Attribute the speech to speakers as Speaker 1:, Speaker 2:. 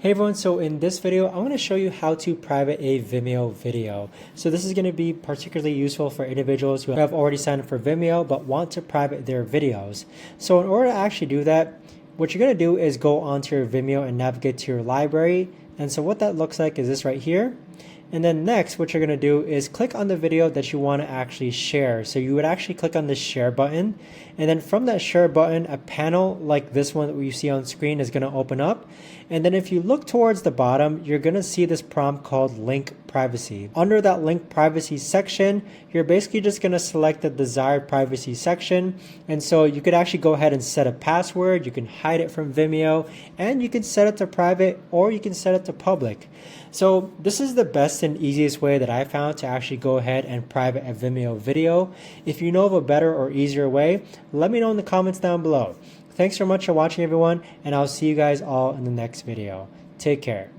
Speaker 1: Hey everyone, so in this video, I'm going to show you how to private a Vimeo video. So this is going to be particularly useful for individuals who have already signed up for Vimeo but want to private their videos. So in order to actually do that, what you're going to do is go onto your Vimeo and navigate to your library. And so what that looks like is this right here. And then next, what you're going to do is click on the video that you want to actually share. So you would actually click on the share button. And then from that share button, a panel like this one that you see on screen is going to open up. And then if you look towards the bottom, you're going to see this prompt called link privacy. Under that link privacy section, you're basically just going to select the desired privacy section. And so you could actually go ahead and set a password. You can hide it from Vimeo, and you can set it to private, or you can set it to public. So this is the best and easiest way that I found to actually go ahead and private a Vimeo video. If you know of a better or easier way, let me know in the comments down below. Thanks so much for watching, everyone, and I'll see you guys all in the next video. Take care.